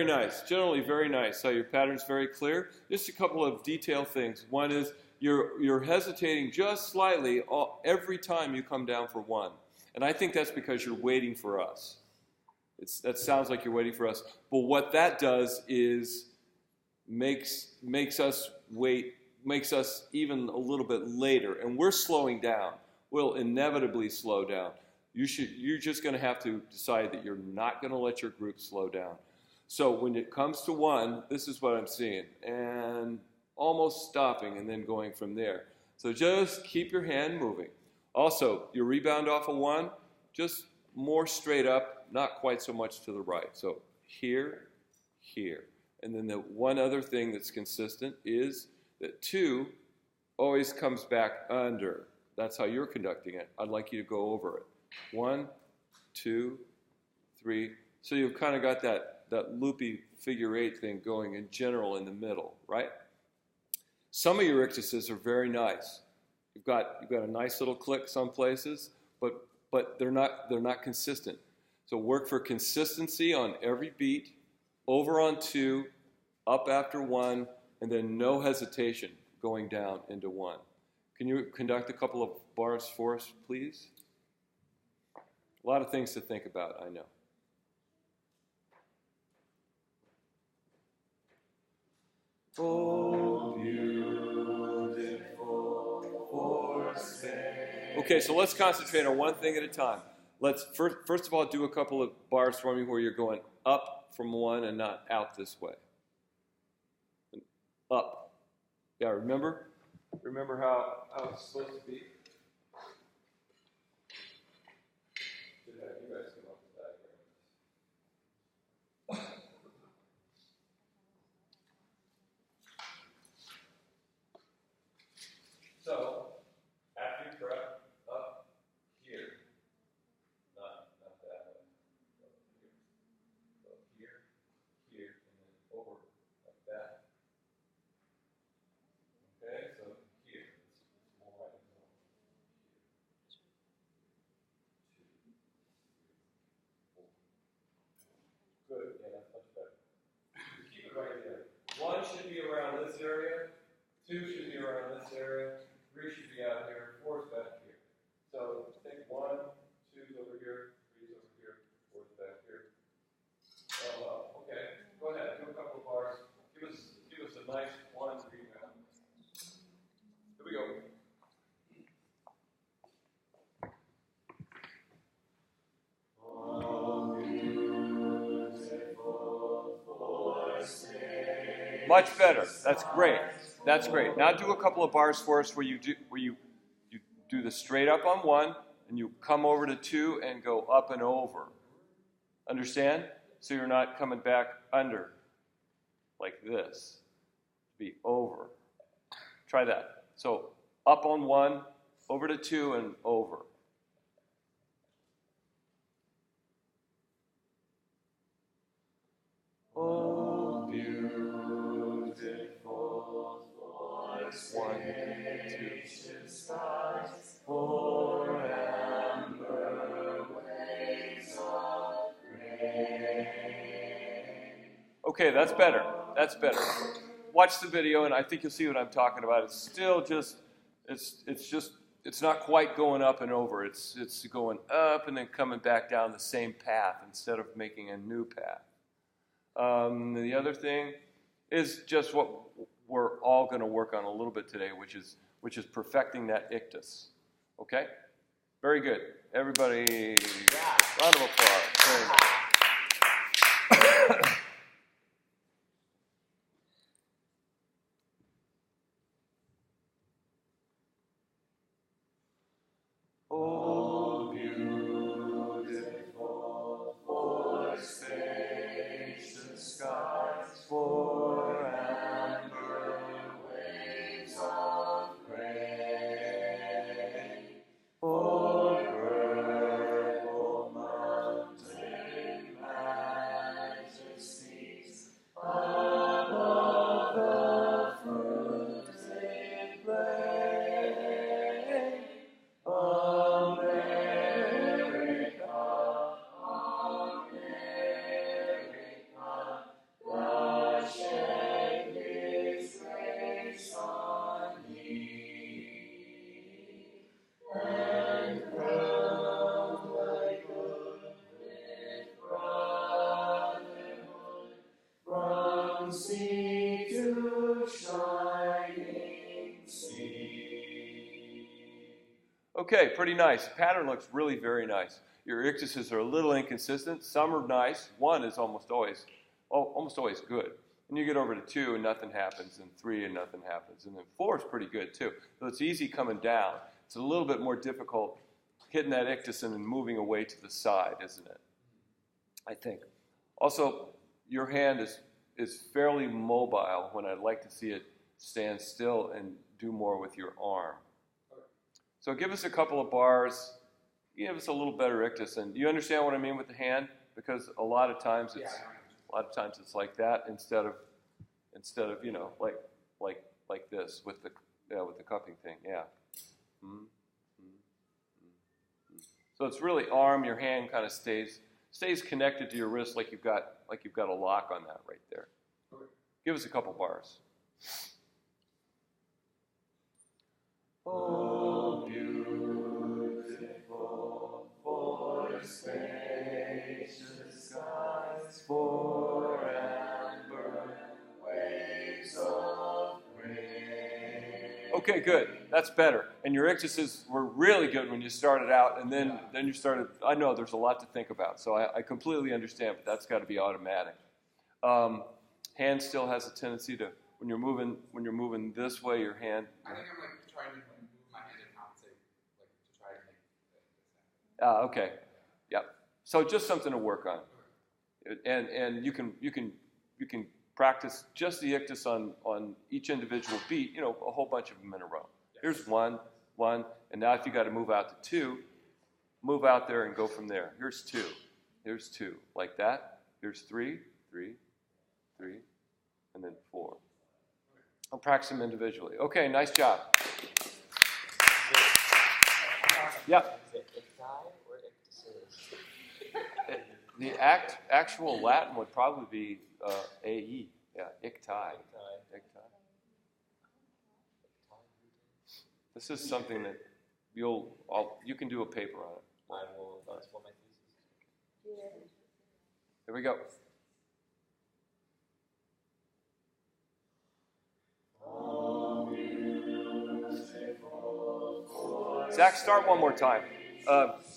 very nice. Generally very nice. So your pattern's very clear. Just a couple of detail things. One is you're hesitating just slightly every time you come down for one. And I think that's because you're waiting for us. That sounds like you're waiting for us. But what that does is makes us wait, makes us even a little bit later. And we're slowing down. We'll inevitably slow down. You're just going to have to decide that you're not going to let your group slow down. So when it comes to one, this is what I'm seeing. And almost stopping and then going from there. So just keep your hand moving. Also, your rebound off of one, just more straight up, not quite so much to the right. So here, here. And then the one other thing that's consistent is that two always comes back under. That's how you're conducting it. I'd like you to go over it. 1, 2, 3. So you've kind of got that loopy figure 8 thing going in general in the middle, right? Some of your ictuses are very nice. You've got a nice little click some places, but they're not consistent. So work for consistency on every beat, over on 2, up after 1, and then no hesitation going down into 1. Can you conduct a couple of bars for us, please? A lot of things to think about, I know. Oh, beautiful forsaken. Okay, so let's concentrate on one thing at a time. Let's first of all do a couple of bars for me where you're going up from 1 and not out this way. And up. Yeah, remember? Remember how it's supposed to be? You guys come up with that here. So, after you prep, up here. Not that way. Up here. Up here, here, and then over like that. Okay, so here. It's more right now. Good, yeah, that's much better. Keep it right there. 1 should be around this area. 2 should be around this area. 3 should be out here. 4 is back here. So think 1, 2's over here, 3's over here, 4's back here. Okay. Go ahead. Do a couple of bars. Give us a nice 1 rebound. Here we go. Much better. That's great. That's great. Now do a couple of bars for us where you do the straight up on 1 and you come over to 2 and go up and over. Understand? So you're not coming back under like this. Be over. Try that. So up on 1, over to 2 and over. Oh, beautiful voice, 1, 2, skies for amber waves of rain. Okay, that's better. That's better. Watch the video, and I think you'll see what I'm talking about. It's still just, it's not quite going up and over. It's going up and then coming back down the same path instead of making a new path. The other thing is just what we're all going to work on a little bit today, which is perfecting that ictus. Okay? Very good. Everybody, round of applause. Very good. Oh, beautiful for spacious skies, for amber waves of grain, for purple mountains Okay, pretty nice. The pattern looks really very nice. Your ictuses are a little inconsistent. Some are nice. 1 is almost always good. And you get over to 2 and nothing happens, and 3 and nothing happens. And then 4 is pretty good too. So it's easy coming down. It's a little bit more difficult hitting that ictus and moving away to the side, isn't it? I think. Also, your hand is fairly mobile when I'd like to see it stand still and do more with your arm. So give us a couple of bars. Give us a little better ictus. And you understand what I mean with the hand? Because a lot of times it's like that instead of like this with the cupping thing. Yeah. Mm-hmm. So it's really arm. Your hand kind of stays connected to your wrist like you've got a lock on that right there. Okay. Give us a couple bars. Oh, beautiful for spacious skies, for amber waves of grain. Okay, good. That's better. And your ictuses were really good when you started out, and then you started. I know there's a lot to think about, so I completely understand, but that's got to be automatic. Hand still has a tendency to when you're moving this way, your hand. I think I'm like trying to move my hand and compensate, like to try to make this happen. Okay. Yep. So just something to work on, and you can practice just the ictus on each individual beat. A whole bunch of them in a row. Here's one, and now if you got to move out to 2, move out there and go from there. Here's 2, like that. Here's 3, and then 4. I'll practice them individually. Okay, nice job. Yeah. Is it icti or ictuses? The actual Latin would probably be AE. Yeah, icti. This is something that you can do a paper on it. I will. That's what my thesis is. Here we go. Zach, start one more time.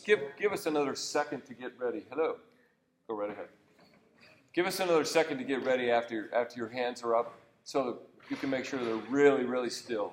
Give us another second to get ready. Hello. Go right ahead. Give us another second to get ready after your hands are up so that you can make sure they're really, really still.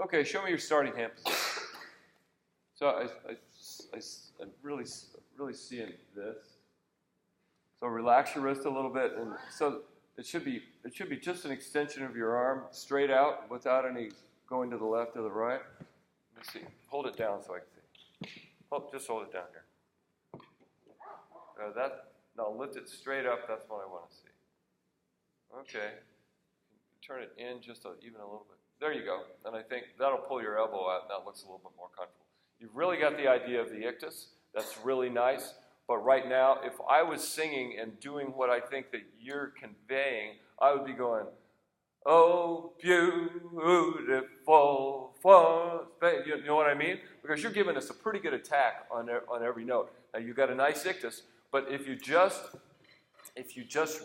Okay, show me your starting hand position. So I'm really seeing this. So relax your wrist a little bit, and so it should be just an extension of your arm, straight out, without any going to the left or the right. Let's see. Hold it down so I can see. Just hold it down here. Now lift it straight up. That's what I want to see. Okay. Turn it in just even a little bit. There you go. And I think that'll pull your elbow out, and that looks a little bit more comfortable. You've really got the idea of the ictus. That's really nice. But right now, if I was singing and doing what I think that you're conveying, I would be going, oh, beautiful for space. You know what I mean? Because you're giving us a pretty good attack on every note. Now, you've got a nice ictus, but if you just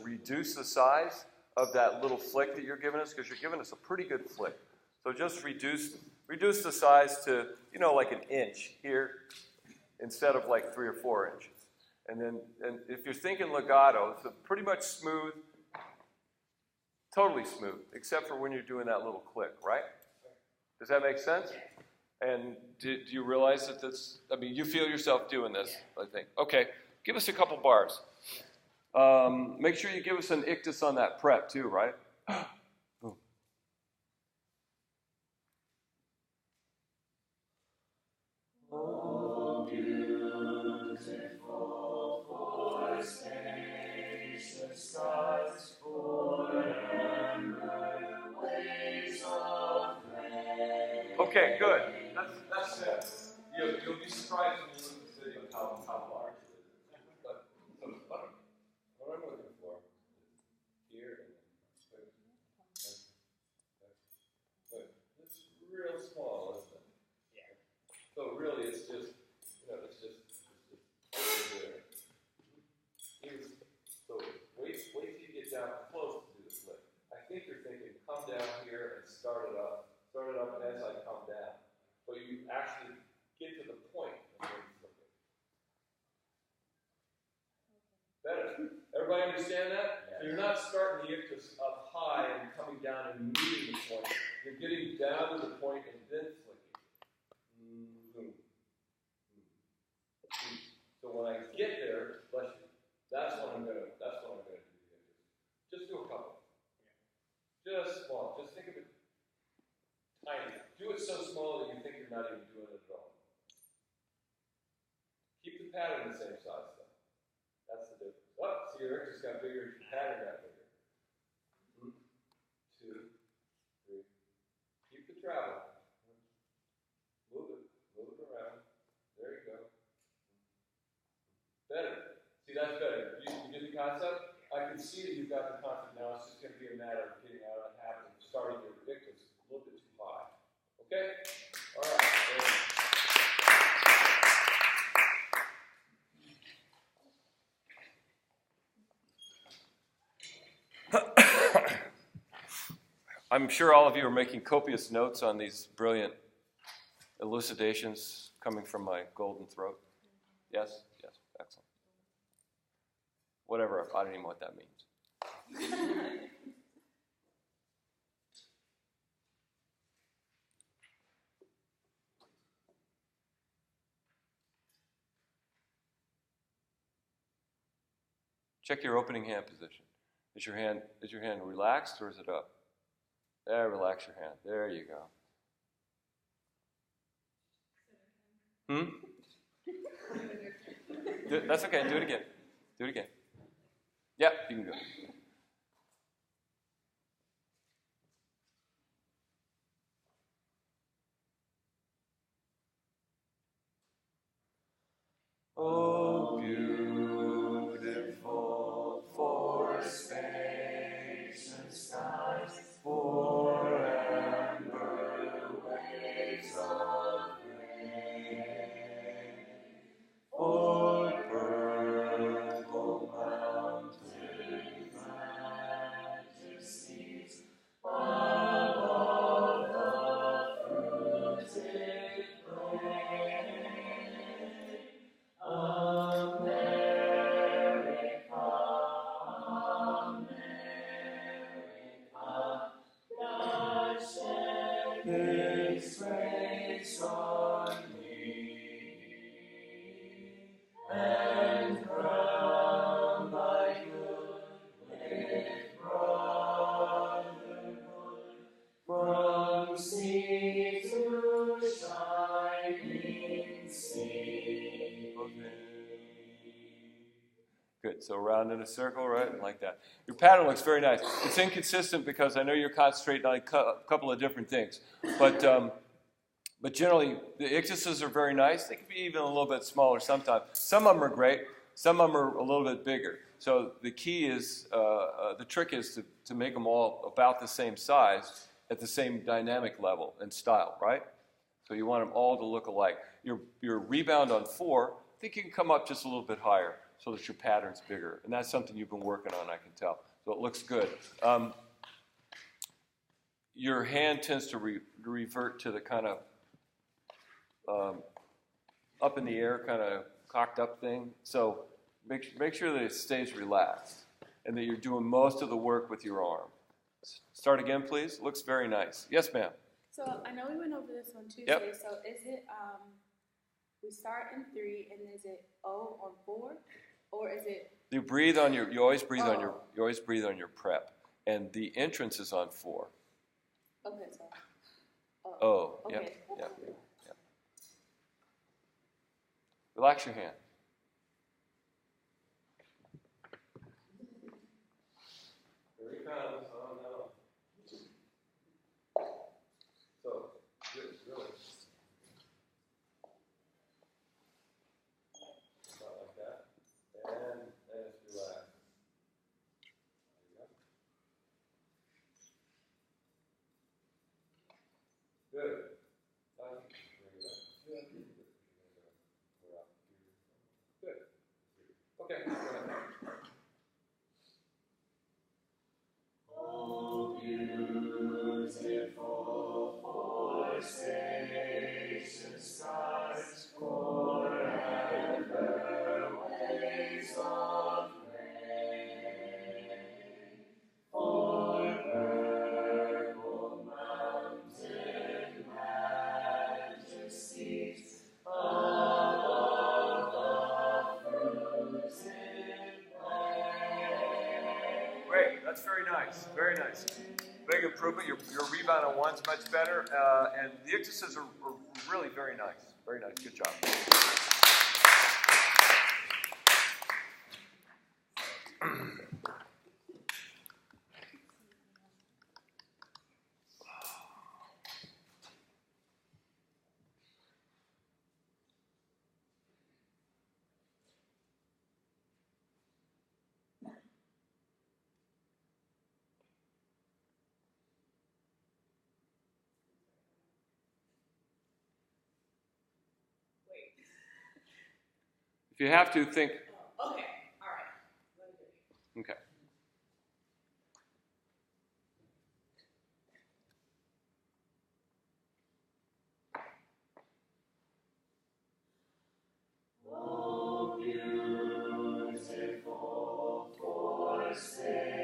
reduce the size of that little flick that you're giving us, because you're giving us a pretty good flick. So just reduce the size to, like an inch here instead of like 3 or 4 inches. And if you're thinking legato, it's pretty much smooth, totally smooth, except for when you're doing that little click, right? Does that make sense? And do you realize that this, I mean, you feel yourself doing this, I think. Okay, give us a couple bars. Make sure you give us an ictus on that prep too, right? Boom. Oh, beautiful for spacious skies, for amber waves of grace. Okay, good. That's it. You'll be surprised when you look at the video how large it is. But so what I'm looking for is here and it's real small, isn't it? Yeah. So really, it's just it's just there. So wait till you get down close to do the flip. I think you're thinking, come down here and start it up as I come down. So you actually get to the point and then flip it. Better. Everybody understand that? Yeah. So you're not starting the ictus up high and coming down and meeting the point. You're getting down to the point and then flicking. So when I get there, that's what I'm gonna do the ictus. Just do a couple. Just small. Just think of it tiny. Do it so small that you think you're not even doing it at all. Keep the pattern the same size, though. That's the difference. Oh, see, your ictus got bigger, your pattern got bigger. 2, 3. Keep the travel. Move it around. There you go. Better. See, that's better. You get the concept? I can see that you've got the concept now. It's just going to be a matter of getting out of the habit and starting your ictus a little bit too high. Okay? All right. I'm sure all of you are making copious notes on these brilliant elucidations coming from my golden throat. Yes? Yes. Excellent. Whatever. I don't even know what that means. Check your opening hand position. Is your hand relaxed or is it up? There, relax your hand. There you go. That's okay. Do it again. Do it again. Yep, you can do it. Oh, beautiful for space and skies, for amber waves of grain, for purple mountain majesties, above the fruited plain. America, God shed His grace on me, and crown my good with brotherhood, from sea to shining sea. Good. So around in a circle, right? Like that. Your pattern looks very nice. It's inconsistent because I know you're concentrating on a couple of different things. But generally, the ictuses are very nice. They can be even a little bit smaller sometimes. Some of them are great. Some of them are a little bit bigger. So the key is, the trick is to make them all about the same size at the same dynamic level and style, right? So you want them all to look alike. Your rebound on 4, I think you can come up just a little bit higher so that your pattern's bigger. And that's something you've been working on, I can tell. So it looks good. Your hand tends to revert to the kind of up in the air, kind of cocked up thing. So make sure that it stays relaxed and that you're doing most of the work with your arm. Start again, please. Looks very nice. Yes, ma'am. So I know we went over this on Tuesday. Yep. So is it we start in 3 and is it O on 4, or is it? You breathe on your. You always breathe on your. You always breathe on your prep, and the entrance is on 4. Okay, so. Oh. Okay. Yep. Yep. Yep. Relax your hand. Here he comes. Oh no. So, really. Not like that. And just relax. There you go. Good. Good. Okay, go ahead. Oh, beautiful forsaken skies, forever waves of grain, for purple mountain majesties above the fruits in plain. Great, that's very nice, very nice. Big improvement. Your rebound on 1's much better, and the ictuses are really very nice. Very nice. Good job. If you have to, think. Okay, all right. Okay. Oh, beautiful forsaken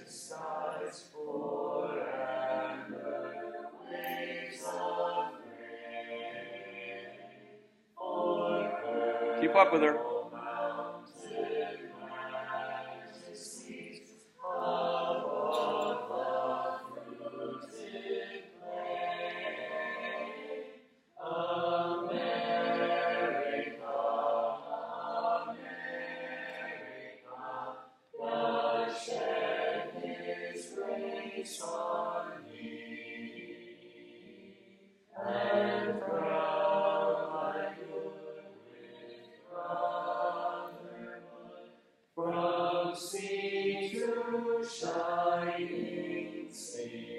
skies, forever waves of grain, for Keep up with her. mountain majesties above the fruited plain. America, God shed His grace on thee, and crown thy good with brotherhood, from sea to shining sea.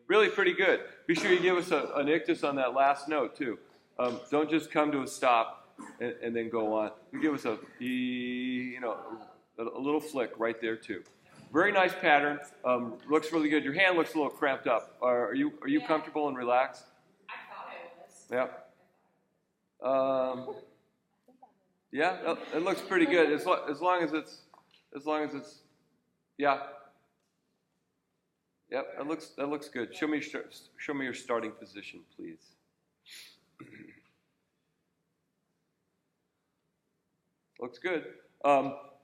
Really pretty good. Be sure you give us an ictus on that last note, too. Don't just come to a stop and then go on. You give us a little flick right there, too. Very nice pattern. Looks really good. Your hand looks a little cramped up. Are you comfortable and relaxed? I thought I was. Yeah. Yeah, it looks pretty good. As long as it's, yeah. Yep, that looks good. Show me your starting position, please. Looks good.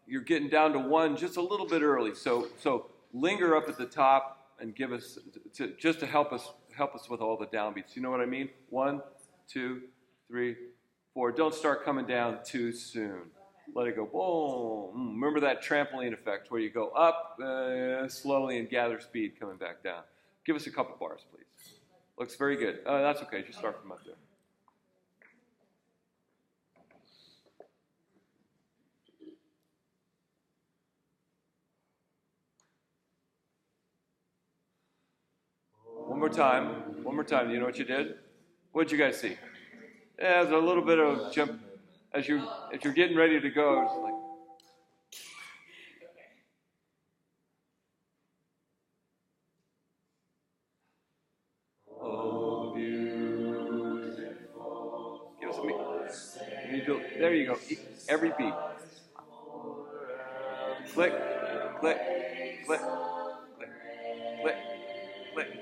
You're getting down to 1 just a little bit early, so linger up at the top and give us just to help us with all the downbeats. You know what I mean? 1, 2, 3, 4. Don't start coming down too soon. Let it go. Boom. Remember that trampoline effect where you go up slowly and gather speed coming back down. Give us a couple bars, please. Looks very good. That's okay. Just start from up there. One more time. Do you know what you did? What did you guys see? Yeah, there's a little bit of jump. As you're getting ready to go, it's like, oh, beautiful. Give us a beat. There you go. Every beat. Click, click, click, click, click. click.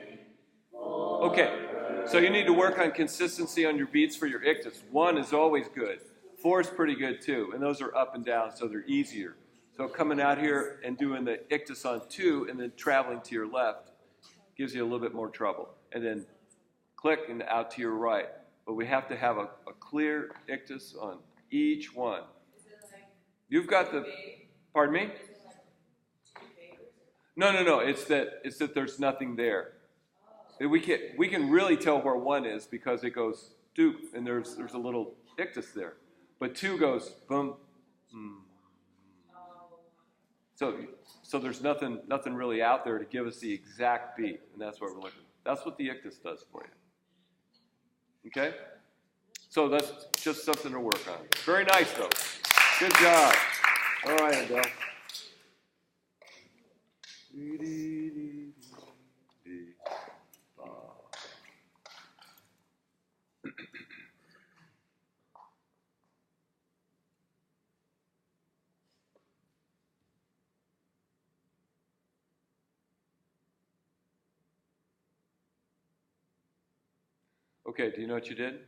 Okay, so you need to work on consistency on your beats for your ictus. 1 is always good. 4 is pretty good too, and those are up and down, so they're easier. So coming out here and doing the ictus on 2 and then traveling to your left gives you a little bit more trouble. And then click and out to your right. But we have to have a clear ictus on each one. You've got the, pardon me? No. It's that there's nothing there. We can really tell where 1 is because it goes doop, and there's a little ictus there. But 2 goes boom. So there's nothing really out there to give us the exact beat, and that's what we're looking for. That's what the ictus does for you. Okay? So that's just something to work on. Very nice, though. Good job. All right, Adele. Okay, do you know what you did?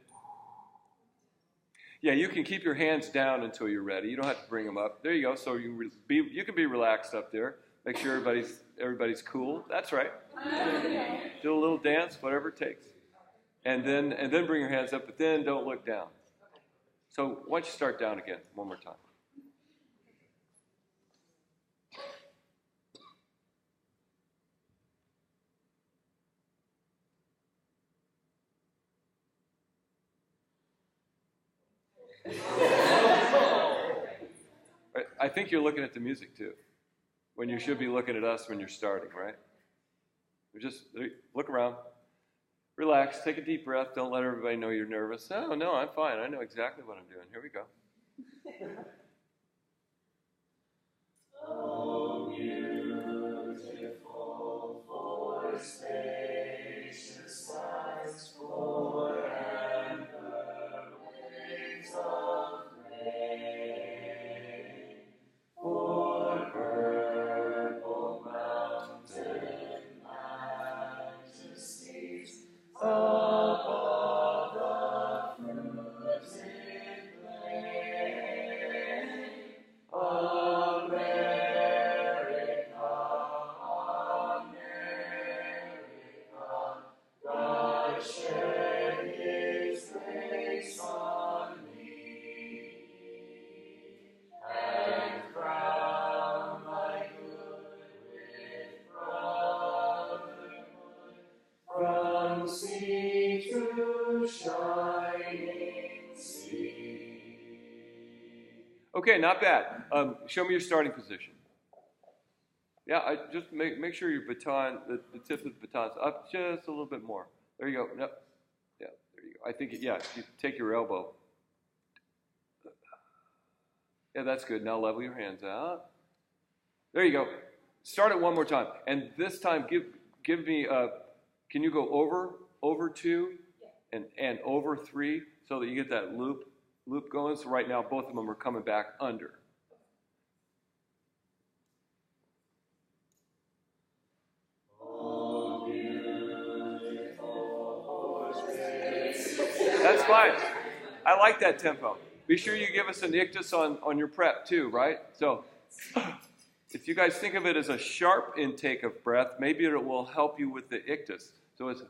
Yeah, you can keep your hands down until you're ready. You don't have to bring them up. There you go. So you can be relaxed up there. Make sure everybody's cool. That's right. Do a little dance, whatever it takes. And then bring your hands up, but then don't look down. So why don't you start down again one more time. I think you're looking at the music too, when you should be looking at us when you're starting, right? Just look around, relax, take a deep breath. Don't let everybody know you're nervous. Oh, no, I'm fine. I know exactly what I'm doing. Here we go. Oh, beautiful for spacious skies, for amber waves of grain, for purple mountain majesties above the fruited plain. America, God shed His grace on me, and crown my good with brotherhood, from sea to shining sea. Okay, not bad. Show me your starting position. Yeah, I just make sure your baton, the tip of the baton's up just a little bit more. There you go. Yep. Yeah, there you go. I think, you take your elbow. Yeah, that's good. Now level your hands out. There you go. Start it one more time. And this time, give me, can you go over 2 and over 3 so that you get that loop going? So right now, both of them are coming back under. That's fine. I like that tempo. Be sure you give us an ictus on your prep too, right? So if you guys think of it as a sharp intake of breath, maybe it will help you with the ictus. So it's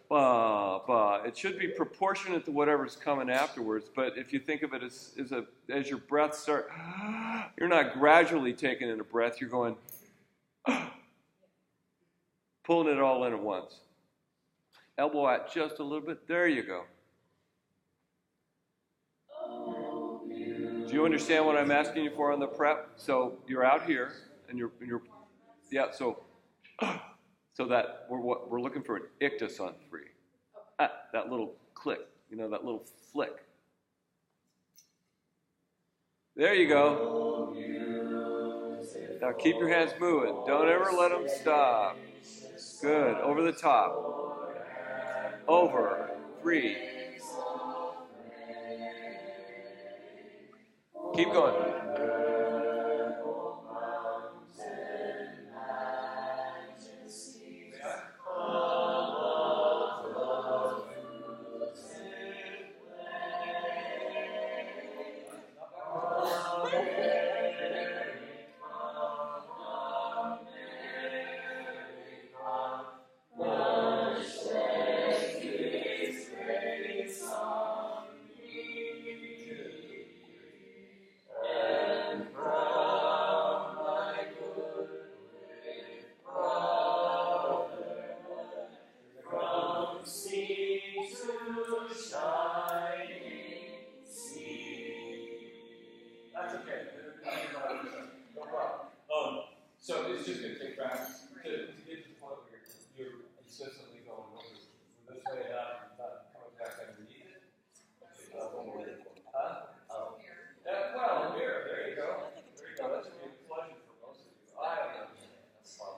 ba, ba. It should be proportionate to whatever's coming afterwards, but if you think of it as your breath start, you're not gradually taking in a breath, you're going, pulling it all in at once. Elbow out just a little bit. There you go. Do you understand what I'm asking you for on the prep? So you're out here, and you're so that we're looking for an ictus on 3. That little click, that little flick. There you go. Now keep your hands moving. Don't ever let them stop. Good. Over the top. Over 3. Keep going. it's just going to take practice to get to the point where you're consistently going this way up, not coming back underneath it. Huh? Oh. Yeah, well, there you go. There you go. That's going to be a pleasure for most of you. I don't know. That's fun.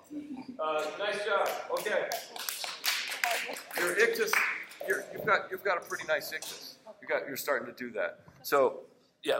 Nice job. Okay. Your ictus, you've got a pretty nice ictus. You're starting to do that. So